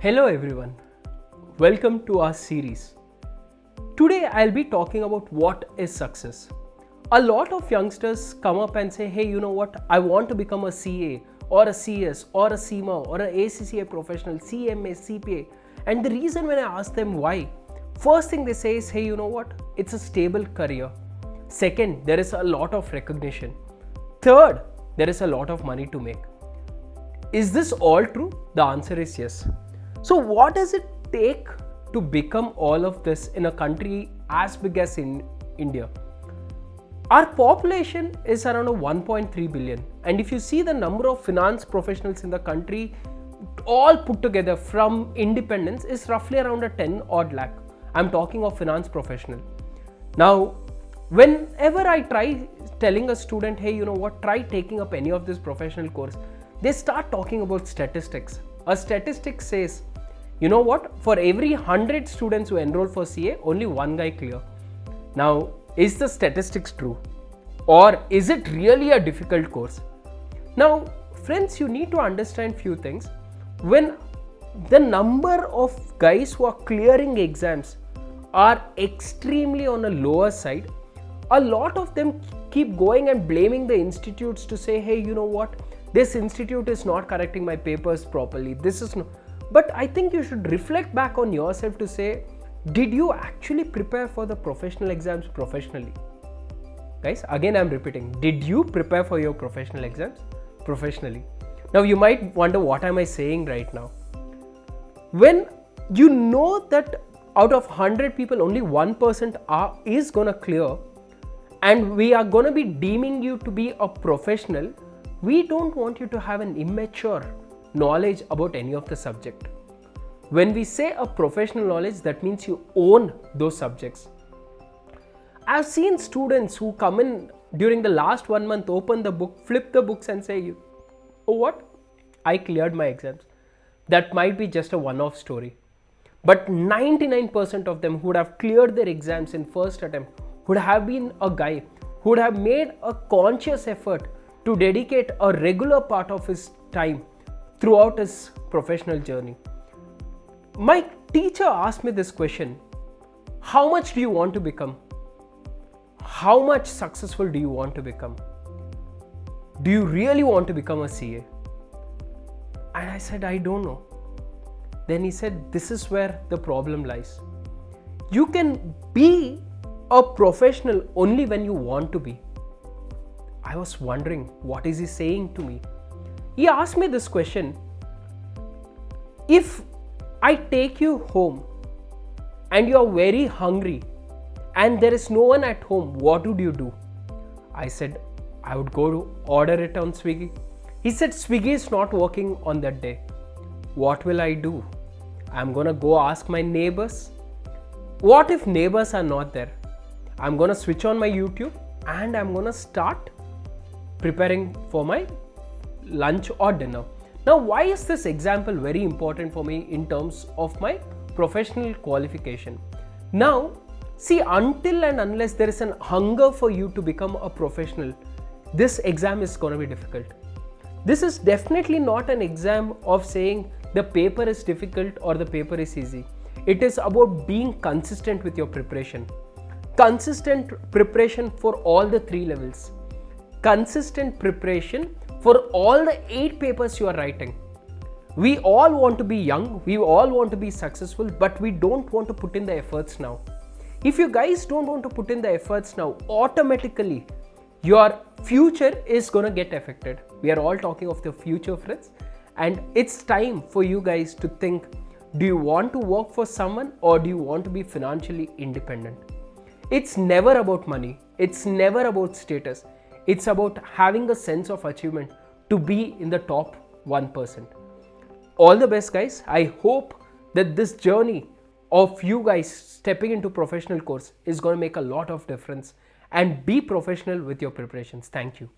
Hello everyone, welcome to our series. Today I'll be talking about what is success. A lot of youngsters come up and say, hey, you know what, I want to become a CA or a CS or a CIMA or a ACCA professional, CMA, CPA. And the reason when I ask them why, first thing they say is, hey, you know what, it's a stable career. Second, there is a lot of recognition. Third, there is a lot of money to make. Is this all true? The answer is yes. So what does it take to become all of this in a country as big as in India? Our population is around 1.3 billion, and if you see the number of finance professionals in the country all put together from independence is roughly around a 10 odd lakh. I'm talking of finance professional. Now whenever I try telling a student, hey, you know what, try taking up any of this professional course, they start talking about statistics. A statistic says, you know what, for every 100 students who enroll for CA, only one guy clear. Now, is the statistics true? Or is it really a difficult course? Now, friends, you need to understand few things. When the number of guys who are clearing exams are extremely on a lower side, a lot of them keep going and blaming the institutes to say, hey, you know what, this institute is not correcting my papers properly. This is no. But I think you should reflect back on yourself to say, did you actually prepare for the professional exams professionally? Guys, again I'm repeating, did you prepare for your professional exams professionally? Now you might wonder, what am I saying right now? When you know that out of 100 people, only 1% is gonna clear, and we are gonna be deeming you to be a professional, we don't want you to have an immature knowledge about any of the subject. When we say a professional knowledge, that means you own those subjects. I've seen students who come in during the last 1 month, open the book, flip the books and say, oh what, I cleared my exams. That might be just a one-off story. But 99% of them who would have cleared their exams in first attempt would have been a guy who would have made a conscious effort to dedicate a regular part of his time throughout his professional journey. My teacher asked me this question: how much do you want to become? How much successful do you want to become? Do you really want to become a CA? And I said, I don't know. Then he said, this is where the problem lies. You can be a professional only when you want to be. I was wondering, what is he saying to me? He asked me this question: if I take you home and you are very hungry and there is no one at home, what would you do? I said, I would go to order it on Swiggy. He said, Swiggy is not working on that day. What will I do? I'm gonna go ask my neighbors. What if neighbors are not there? I'm gonna switch on my YouTube and I'm gonna start preparing for my lunch or dinner. Now, why is this example very important for me in terms of my professional qualification? Now, see, until and unless there is an hunger for you to become a professional, this exam is going to be difficult. This is definitely not an exam of saying the paper is difficult or the paper is easy. It is about being consistent with your preparation. Consistent preparation for all the 3 levels. Consistent preparation for all the 8 papers you are writing. We all want to be young, we all want to be successful, but we don't want to put in the efforts now. If you guys don't want to put in the efforts now, automatically your future is going to get affected. We are all talking of the future, friends, and it's time for you guys to think, do you want to work for someone or do you want to be financially independent? It's never about money, it's never about status. It's about having a sense of achievement to be in the top 1%. All the best, guys. I hope that this journey of you guys stepping into professional course is going to make a lot of difference, and be professional with your preparations. Thank you.